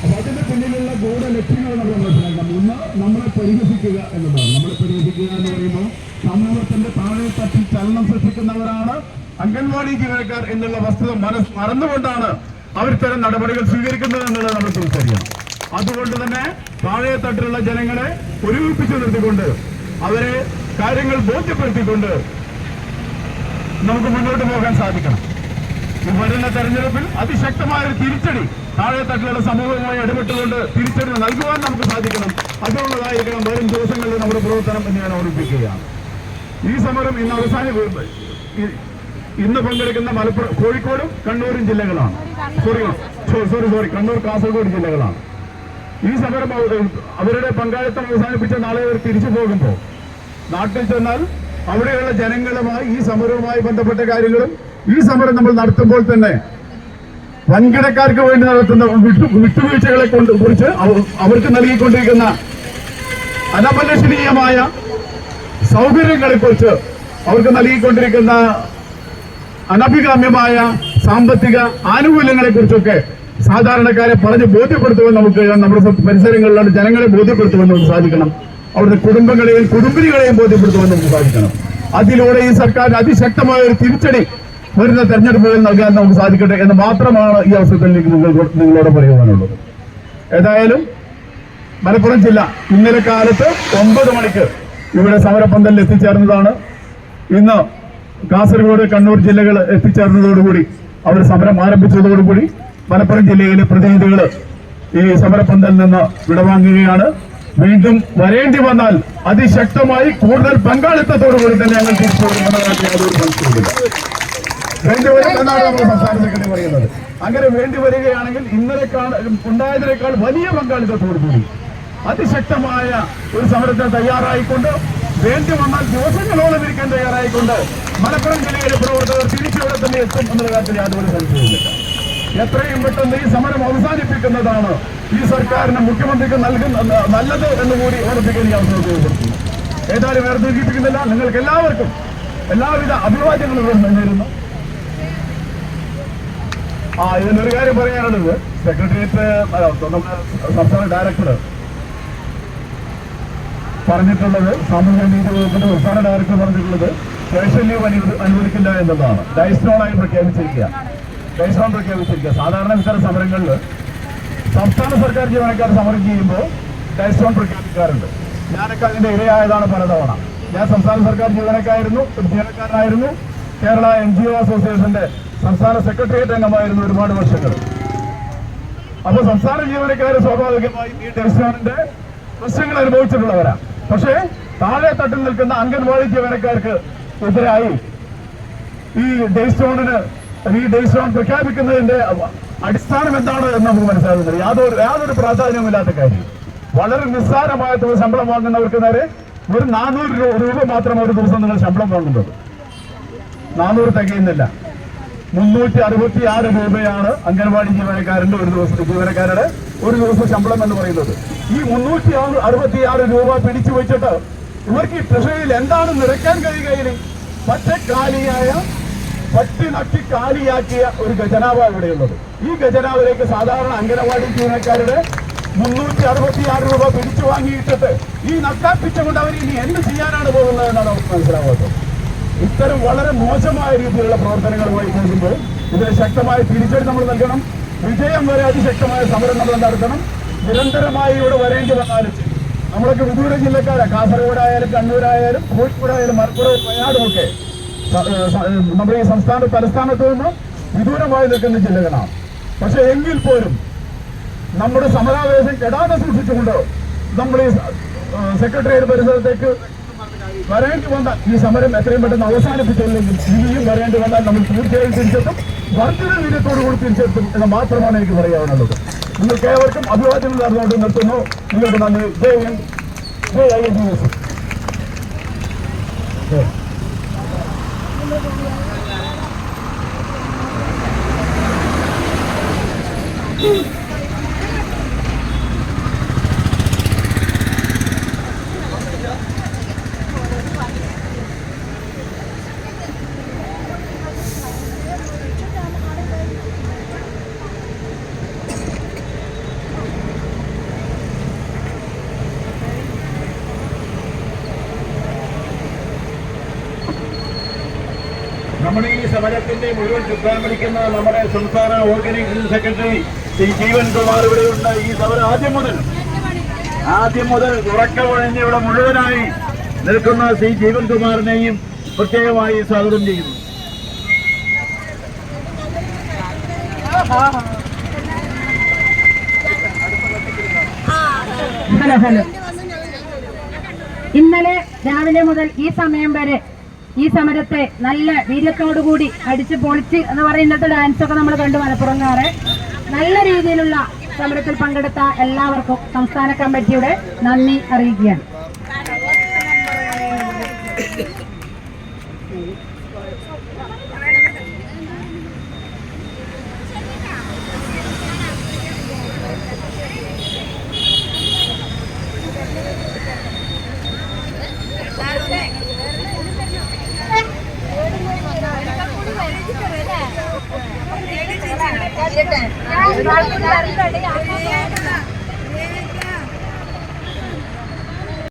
അപ്പൊ അതിന്റെ പിന്നിലുള്ള ഗൂഢലക്ഷ്യങ്ങൾ നമ്മൾ മനസ്സിലാക്കാം. ഒന്ന്, നമ്മളെ പരിഹസിക്കുക എന്നതാണ്. നമ്മളെ പരിഹസിക്കുക എന്ന് പറയുമ്പോൾ സമൂഹത്തിന്റെ താഴെ തട്ടി ചലനം സൃഷ്ടിക്കുന്നവരാണ് അംഗൻവാടി ജീവനക്കാർ എന്നുള്ള വസ്തുത മറന്നുകൊണ്ടാണ് അവർ ഇത്തരം നടപടികൾ സ്വീകരിക്കുന്നത് എന്നുള്ളത് നമ്മൾ തിരിച്ചറിയണം. അതുകൊണ്ട് തന്നെ താഴെ തട്ടിലുള്ള ജനങ്ങളെ ഒരുമിപ്പിച്ചു നിർത്തിക്കൊണ്ട് അവരെ കാര്യങ്ങൾ ബോധ്യപ്പെടുത്തിക്കൊണ്ട് നമുക്ക് മുന്നോട്ട് പോകാൻ സാധിക്കണം. ഈ വരുന്ന തെരഞ്ഞെടുപ്പിൽ അതിശക്തമായ ഒരു തിരിച്ചടി താഴെ തട്ടിലുള്ള സമൂഹവുമായി ഇടപെട്ടുകൊണ്ട് തിരിച്ചടി നൽകുവാൻ നമുക്ക് സാധിക്കണം. അതിനുള്ളതായിരിക്കണം വരും ദിവസങ്ങളിൽ നമ്മുടെ പ്രവർത്തനം എന്ന് ഞാൻ ഓർമ്മിപ്പിക്കുകയാണ്. ഈ സമരം ഇന്ന് പങ്കെടുക്കുന്ന മലപ്പുറം, കോഴിക്കോടും കണ്ണൂരും ജില്ലകളാണ്. സോറി കണ്ണൂർ, കാസർഗോഡ് ജില്ലകളാണ്. ഈ സമരം അവരുടെ പങ്കാളിത്തം അവസാനിപ്പിച്ച നാളെ അവർ തിരിച്ചു പോകുമ്പോൾ നാട്ടിൽ ചെന്നാൽ അവിടെയുള്ള ജനങ്ങളുമായി ഈ സമരവുമായി ബന്ധപ്പെട്ട കാര്യങ്ങളും ഈ സമരം നമ്മൾ നടത്തുമ്പോൾ തന്നെ വൻകിടക്കാർക്ക് വേണ്ടി നടത്തുന്ന വിട്ടുവീഴ്ചകളെ കുറിച്ച് അവർക്ക് നൽകിക്കൊണ്ടിരിക്കുന്ന അനപലഷണീയമായ സൗകര്യങ്ങളെ കുറിച്ച് അവർക്ക് നൽകിക്കൊണ്ടിരിക്കുന്ന അനഭികാമ്യമായ സാമ്പത്തിക ആനുകൂല്യങ്ങളെ കുറിച്ചൊക്കെ സാധാരണക്കാരെ പറഞ്ഞ് ബോധ്യപ്പെടുത്തുവാൻ നമുക്ക് നമ്മുടെ പരിസരങ്ങളിലുള്ള ജനങ്ങളെ ബോധ്യപ്പെടുത്തുവാൻ നമുക്ക് സാധിക്കണം. അവിടുത്തെ കുടുംബങ്ങളെയും കുടുംബിനികളെയും ബോധ്യപ്പെടുത്തുവാൻ നമുക്ക് സാധിക്കണം. അതിലൂടെ ഈ സർക്കാരിന് അതിശക്തമായ ഒരു തിരിച്ചടി വരുന്ന തെരഞ്ഞെടുപ്പുകൾ നൽകാൻ നമുക്ക് സാധിക്കട്ടെ എന്ന് മാത്രമാണ് ഈ അവസരത്തിൽ നിങ്ങളോട് പറയുവാനുള്ളത്. ഏതായാലും മലപ്പുറം ജില്ല ഇന്നലെ കാലത്ത് 9 മണിക്ക് ഇവിടെ സമരപന്തലിൽ എത്തിച്ചേർന്നതാണ്. ഇന്ന് കാസർഗോഡ്, കണ്ണൂർ ജില്ലകൾ എത്തിച്ചേർന്നതോടുകൂടി അവർ സമരം ആരംഭിച്ചതോടുകൂടി മലപ്പുറം ജില്ലയിലെ പ്രതിനിധികൾ ഈ സമരപന്തലിൽ നിന്ന് വിടവാങ്ങുകയാണ്. വീണ്ടും വരേണ്ടി വന്നാൽ അതിശക്തമായി കൂടുതൽ പങ്കാളിത്തത്തോടുകൂടി തന്നെ ഞങ്ങൾ തിരിച്ചു വരുമെന്നതിനകത്ത് യാതൊരു സംശയമില്ല. വേണ്ടിവരും എന്നാണ് നമ്മൾ സംസ്ഥാന സെക്രട്ടറി പറയുന്നത്. അങ്ങനെ വേണ്ടി വരികയാണെങ്കിൽ ഇന്നലെ ഉണ്ടായതിനേക്കാൾ വലിയ പങ്കാളിത്തത്തോടുകൂടി അതിശക്തമായ ഒരു സമരത്തിന് തയ്യാറായിക്കൊണ്ട് വേണ്ടി വന്നാൽ ദിവസങ്ങളോളം ഇരിക്കാൻ തയ്യാറായിക്കൊണ്ട് മലപ്പുറം ജില്ലയിലെ പ്രവർത്തകർ തിരിച്ചിവിടെ തന്നെ എത്തും എന്നുള്ള കാര്യത്തിൽ യാതൊരു സംശയവുമില്ല. എത്രയും പെട്ടെന്ന് ഈ സമരം അവസാനിപ്പിക്കുന്നതാണ് ഈ സർക്കാരിന്, മുഖ്യമന്ത്രിക്ക് നല്ലത് എന്നുകൂടി ഓർമ്മിപ്പിക്കാൻ ഈ അവസരം ഉപയോഗപ്പെടുത്തുന്നു. ഏതായാലും വേറെ ദീർഘിപ്പിക്കുന്നില്ല. നിങ്ങൾക്ക് എല്ലാവർക്കും എല്ലാവിധ അഭിവാദ്യങ്ങളും നേരുന്നു. ഇതിനൊരു കാര്യം പറയാനുള്ളത്, സെക്രട്ടേറിയറ്റ് നമ്മുടെ സംസ്ഥാന ഡയറക്ടർ പറഞ്ഞിട്ടുള്ളത്, സാമൂഹ്യനീതി വകുപ്പിന്റെ സംസ്ഥാന ഡയറക്ടർ പറഞ്ഞിട്ടുള്ളത് സ്പെഷ്യൽ ലീവ് അനുവദിക്കില്ല എന്നുള്ളതാണ്. ഡൈസ്റ്റോണായി പ്രഖ്യാപിച്ചിരിക്കുക. സാധാരണ ഇത്തരം സമരങ്ങളിൽ സംസ്ഥാന സർക്കാർ ജീവനക്കാർ സമരം ചെയ്യുമ്പോൾ ഡൈസ്റ്റോൺ പ്രഖ്യാപിക്കാറുണ്ട്. ഞാനൊക്കെ അതിന്റെ ഇരയായതാണ് പലതവണ. ഞാൻ സംസ്ഥാന സർക്കാർ ജീവനക്കാരനായിരുന്നു. കേരള NGO അസോസിയേഷന്റെ സംസ്ഥാന സെക്രട്ടേറിയറ്റ് അംഗമായിരുന്നു ഒരുപാട് വർഷങ്ങൾ. അപ്പോൾ സംസ്ഥാന ജീവനക്കാർ സ്വാഭാവികമായും ഈ ഡൈസ്റ്റോണിന്റെ പ്രശ്നങ്ങൾ അനുഭവിച്ചിട്ടുള്ളവരാ. പക്ഷേ താഴെ തട്ടിൽ നിൽക്കുന്ന അംഗൻവാടി ജീവനക്കാർക്ക് എതിരായി ഈ ഡൈസ്റ്റോൺ പ്രഖ്യാപിക്കുന്നതിന്റെ അടിസ്ഥാനം എന്താണ് എന്ന് നമുക്ക് മനസ്സിലാകുന്നത് യാതൊരു പ്രാധാന്യവുമില്ലാത്ത കാര്യം. വളരെ നിസ്സാരമായ തുക ശമ്പളം വാങ്ങുന്നവർക്ക് നേരെ ഒരു 400 രൂപ മാത്രം ഒരു ദിവസം നിങ്ങൾ ശമ്പളം വാങ്ങുന്നത്. 400 തികയുന്നില്ല. 366 രൂപയാണ് അംഗൻവാടി ജീവനക്കാരുടെ ഒരു ദിവസം ശമ്പളം എന്ന് പറയുന്നത്. ഈ 366 രൂപ പിടിച്ചു വെച്ചിട്ട് ഇവർക്ക് ഈ ട്രഷറിയിൽ എന്താണ് നിറയ്ക്കാൻ കഴിയുകയിൽ പട്ടി നട്ടി കാലിയാക്കിയ ഒരു ഖജനാവ ഇവിടെയുള്ളത്. ഈ ഖജനാവിലേക്ക് സാധാരണ അംഗനവാടി ജീവനക്കാരുടെ 366 രൂപ പിടിച്ചു വാങ്ങിയിട്ടിട്ട് ഈ നക്കാപ്പിച്ച കൊണ്ട് അവർ ഇനി എന്ത് ചെയ്യാനാണ് പോകുന്നത് എന്നാണ് നമുക്ക് മനസ്സിലാവാത്തത്. ഇത്തരം വളരെ മോശമായ രീതിയിലുള്ള പ്രവർത്തനങ്ങളുമായി പോകുമ്പോൾ ഇതിന് ശക്തമായ തിരിച്ചടി നമ്മൾ നൽകണം. വിജയം വരെ അതിശക്തമായ സമരം നമ്മൾ നടത്തണം. നിരന്തരമായി ഇവിടെ വരേണ്ടി വന്നാലും നമ്മളൊക്കെ വിദൂര ജില്ലക്കാരാണ്. കാസർഗോഡായാലും കണ്ണൂരായാലും കോഴിക്കോടായാലും മലപ്പുറവും വയനാടുമൊക്കെ നമ്മുടെ ഈ തലസ്ഥാനത്ത് നിന്ന് വിദൂരമായി നിൽക്കുന്ന ജില്ലകളാണ്. പക്ഷെ എങ്കിൽ പോലും നമ്മുടെ സമരാവേശം കെടാതെ സൂക്ഷിച്ചുകൊണ്ട് നമ്മൾ ഈ സെക്രട്ടേറിയറ്റ് പരിസരത്തേക്ക് വരേണ്ടി വന്നാൽ ഈ സമരം എത്രയും പെട്ടെന്ന് അവസാനിപ്പിച്ചില്ലെങ്കിൽ ഇനിയും വരേണ്ടി വന്നാൽ നമ്മൾ തീർച്ചയായും തിരിച്ചെത്തും. വർദ്ധിത വീര്യത്തോടുകൂടി തിരിച്ചെത്തും എന്ന് മാത്രമാണ് എനിക്ക് പറയാനുള്ളത്. നിങ്ങൾക്ക് ഏവർക്കും അഭിവാദ്യങ്ങൾ നടന്നുകൊണ്ട് നിർത്തുന്നു. നിങ്ങൾക്ക് നന്ദി. ജയ് INGOs. നമ്മുടെ ഈ സമരത്തിന്റെ മുഴുവൻ ചുക്കാൻ പിടിക്കുന്ന നമ്മുടെ സംസ്ഥാന ഓർഗനൈസേഷൻ സെക്രട്ടറി ശ്രീ ജീവൻ കുമാർ ഇവിടെയുണ്ട്. ഈ സമരം ആദ്യം മുതൽ ഉറക്കമൊഴിഞ്ഞ് ഇവിടെ മുഴുവനായി നിൽക്കുന്ന ശ്രീ ജീവൻ കുമാറിനെയും പ്രത്യേകമായി സ്വാഗതം ചെയ്യുന്നു. ഹലോ. ഇന്നലെ രാവിലെ മുതൽ ഈ സമയം വരെ ഈ സമരത്തെ നല്ല വീര്യത്തോടുകൂടി അടിച്ച് പൊളിച്ച് എന്ന് പറയുന്നത് ഡാൻസൊക്കെ നമ്മൾ കണ്ടു മലപ്പുറംകാരെ. നല്ല രീതിയിലുള്ള സമരത്തിൽ പങ്കെടുത്ത എല്ലാവർക്കും സംസ്ഥാന കമ്മിറ്റിയുടെ നന്ദി അറിയിക്കുകയാണ്.